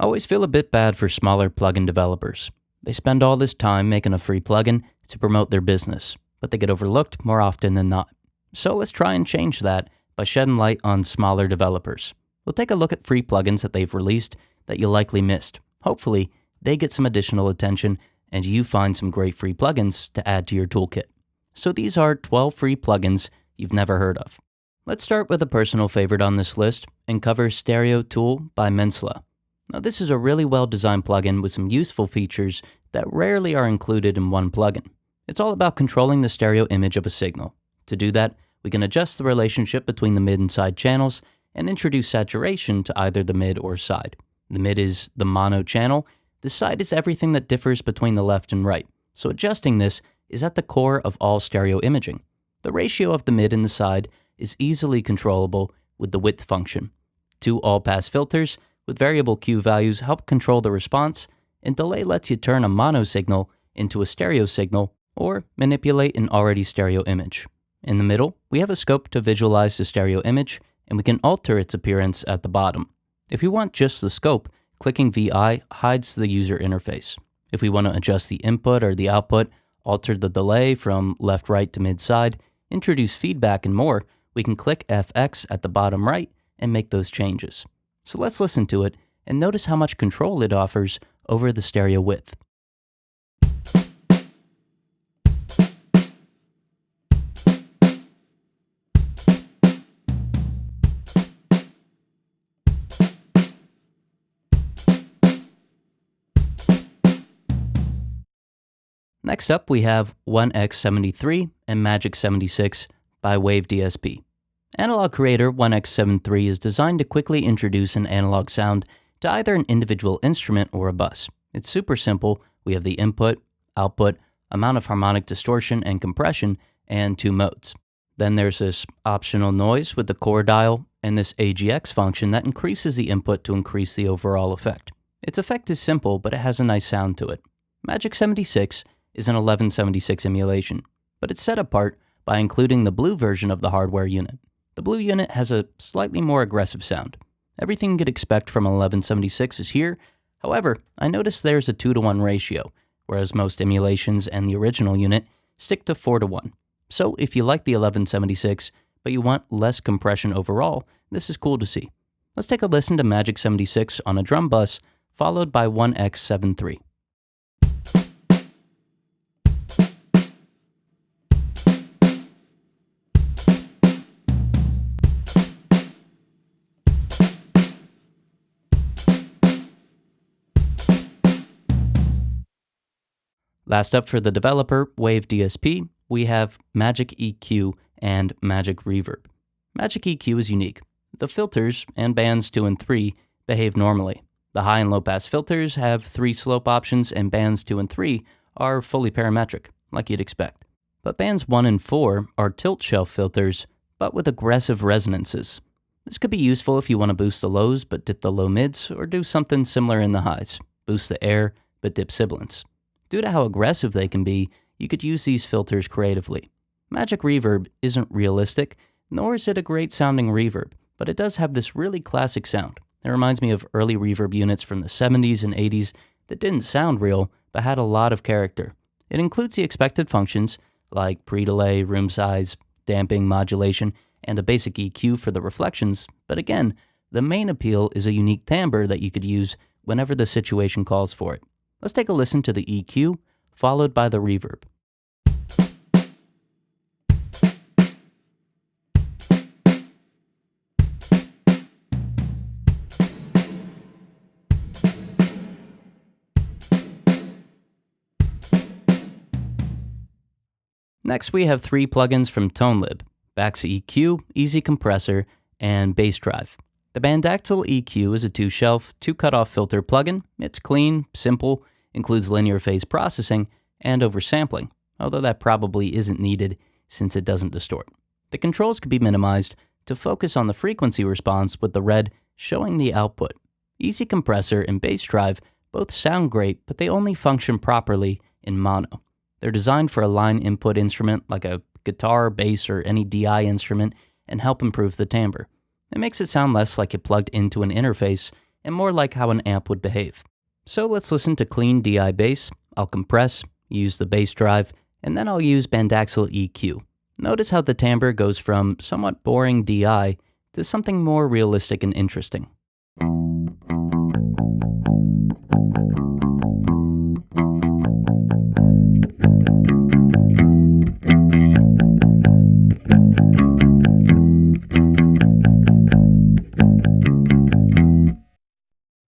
I always feel a bit bad for smaller plugin developers. They spend all this time making a free plugin to promote their business, but they get overlooked more often than not. So let's try and change that by shedding light on smaller developers. We'll take a look at free plugins that they've released that you likely missed. Hopefully, they get some additional attention and you find some great free plugins to add to your toolkit. So these are 12 free plugins you've never heard of. Let's start with a personal favorite on this list and cover Stereo Tool by Mensla. Now this is a really well-designed plugin with some useful features that rarely are included in one plugin. It's all about controlling the stereo image of a signal. To do that, we can adjust the relationship between the mid and side channels and introduce saturation to either the mid or side. The mid is the mono channel. The side is everything that differs between the left and right. So adjusting this is at the core of all stereo imaging. The ratio of the mid and the side is easily controllable with the width function. Two all-pass filters with variable Q values help control the response, and delay lets you turn a mono signal into a stereo signal or manipulate an already stereo image. In the middle, we have a scope to visualize the stereo image, and we can alter its appearance at the bottom. If we want just the scope, clicking VI hides the user interface. If we want to adjust the input or the output, alter the delay from left-right to mid-side, introduce feedback and more, we can click FX at the bottom right and make those changes. So let's listen to it and notice how much control it offers over the stereo width. Next up, we have 1X73 and Magic 76 by Wave DSP. Analog Creator 1X73 is designed to quickly introduce an analog sound to either an individual instrument or a bus. It's super simple. We have the input, output, amount of harmonic distortion and compression, and two modes. Then there's this optional noise with the core dial and this AGX function that increases the input to increase the overall effect. Its effect is simple, but it has a nice sound to it. Magic 76 is an 1176 emulation, but it's set apart by including the blue version of the hardware unit. The blue unit has a slightly more aggressive sound. Everything you could expect from an 1176 is here. However, I noticed there's a 2-to-1 ratio, whereas most emulations and the original unit stick to 4-to-1. So if you like the 1176, but you want less compression overall, this is cool to see. Let's take a listen to Magic 76 on a drum bus, followed by 1X73. Last up for the developer, Wave DSP, we have Magic EQ and Magic Reverb. Magic EQ is unique. The filters and bands 2 and 3 behave normally. The high and low pass filters have 3 slope options, and bands 2 and 3 are fully parametric, like you'd expect. But bands 1 and 4 are tilt shelf filters, but with aggressive resonances. This could be useful if you want to boost the lows but dip the low mids, or do something similar in the highs, boost the air but dip sibilants. Due to how aggressive they can be, you could use these filters creatively. Magic Reverb isn't realistic, nor is it a great sounding reverb, but it does have this really classic sound. It reminds me of early reverb units from the 70s and 80s that didn't sound real, but had a lot of character. It includes the expected functions, like pre-delay, room size, damping, modulation, and a basic EQ for the reflections, but again, the main appeal is a unique timbre that you could use whenever the situation calls for it. Let's take a listen to the EQ, followed by the reverb. Next, we have 3 plugins from ToneLib: Baxa EQ, Easy Compressor, and Bass Drive. The Bandactyl EQ is a 2-shelf, 2-cutoff filter plugin. It's clean, simple, includes linear phase processing, and oversampling, although that probably isn't needed since it doesn't distort. The controls can be minimized to focus on the frequency response, with the red showing the output. Easy Compressor and Bass Drive both sound great, but they only function properly in mono. They're designed for a line input instrument like a guitar, bass, or any DI instrument, and help improve the timbre. It makes it sound less like it plugged into an interface and more like how an amp would behave. So let's listen to clean DI bass. I'll compress, use the bass drive, and then I'll use Bandaxel EQ. Notice how the timbre goes from somewhat boring DI to something more realistic and interesting.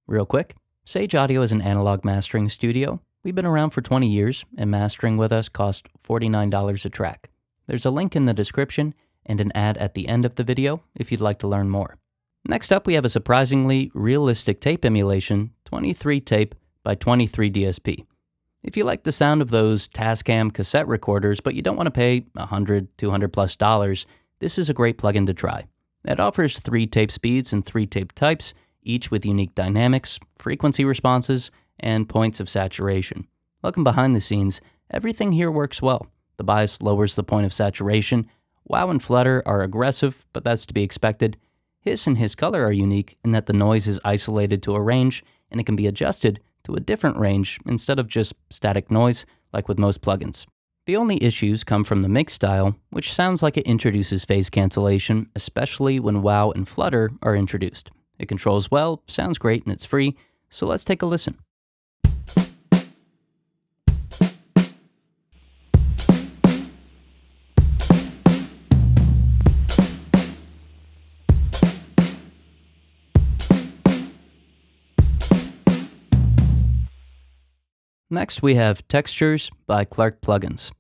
Real quick, Sage Audio is an analog mastering studio. We've been around for 20 years, and mastering with us costs $49 a track. There's a link in the description and an ad at the end of the video if you'd like to learn more. Next up, we have a surprisingly realistic tape emulation, 23 tape by 23 DSP. If you like the sound of those Tascam cassette recorders, but you don't want to pay $100, $200+, this is a great plugin to try. It offers 3 tape speeds and 3 tape types, each with unique dynamics, frequency responses, and points of saturation. Looking behind the scenes, everything here works well. The bias lowers the point of saturation. Wow and flutter are aggressive, but that's to be expected. Hiss and hiss color are unique in that the noise is isolated to a range, and it can be adjusted to a different range instead of just static noise like with most plugins. The only issues come from the mix style, which sounds like it introduces phase cancellation, especially when wow and flutter are introduced. It controls well, sounds great, and it's free, so let's take a listen. Next, we have Textures by Clark Plugins.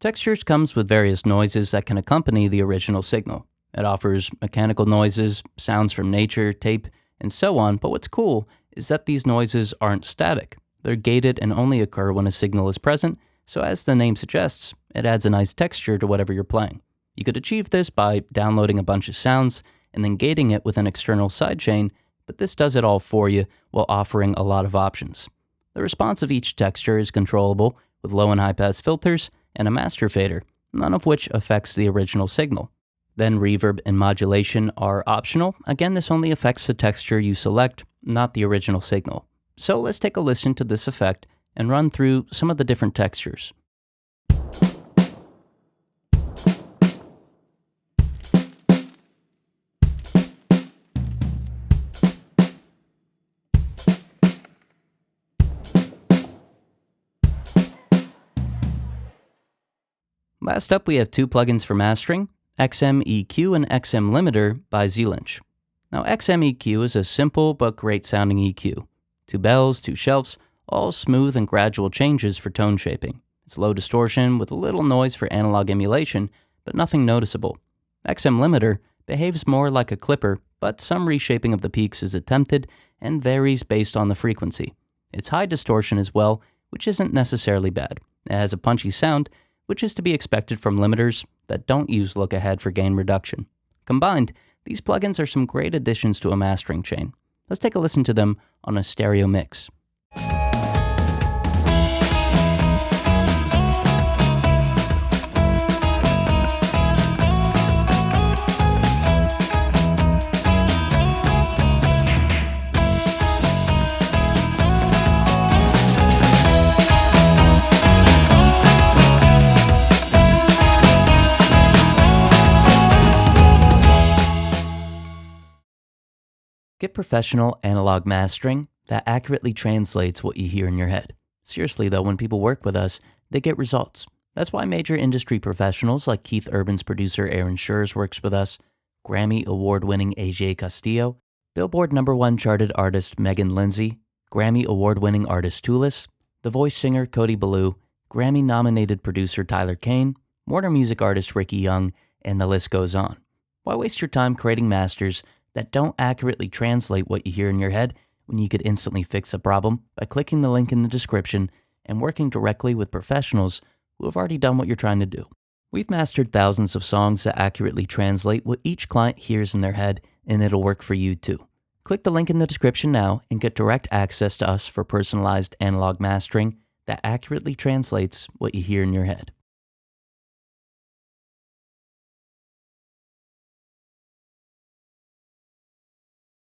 Textures comes with various noises that can accompany the original signal. It offers mechanical noises, sounds from nature, tape, and so on, but what's cool is that these noises aren't static. They're gated and only occur when a signal is present, so as the name suggests, it adds a nice texture to whatever you're playing. You could achieve this by downloading a bunch of sounds and then gating it with an external sidechain, but this does it all for you while offering a lot of options. The response of each texture is controllable with low and high pass filters and a master fader, none of which affects the original signal. Then reverb and modulation are optional. Again, this only affects the texture you select, not the original signal. So let's take a listen to this effect and run through some of the different textures. Last up, we have 2 plugins for mastering, XM EQ and XM Limiter by Z-Lynch. Now, XM EQ is a simple but great sounding EQ. 2 bells, 2 shelves, all smooth and gradual changes for tone shaping. It's low distortion with a little noise for analog emulation, but nothing noticeable. XM Limiter behaves more like a clipper, but some reshaping of the peaks is attempted and varies based on the frequency. It's high distortion as well, which isn't necessarily bad. It has a punchy sound, which is to be expected from limiters that don't use look-ahead for gain reduction. Combined, these plugins are some great additions to a mastering chain. Let's take a listen to them on a stereo mix. Get professional analog mastering that accurately translates what you hear in your head. Seriously though, when people work with us, they get results. That's why major industry professionals like Keith Urban's producer Aaron Schurz works with us, Grammy award-winning AJ Castillo, Billboard #1 charted artist Megan Lindsay, Grammy award-winning artist Tulis, The Voice singer Cody Ballou, Grammy-nominated producer Tyler Kane, Warner Music artist Ricky Young, and the list goes on. Why waste your time creating masters that don't accurately translate what you hear in your head when you could instantly fix a problem by clicking the link in the description and working directly with professionals who have already done what you're trying to do. We've mastered thousands of songs that accurately translate what each client hears in their head, and it'll work for you too. Click the link in the description now and get direct access to us for personalized analog mastering that accurately translates what you hear in your head.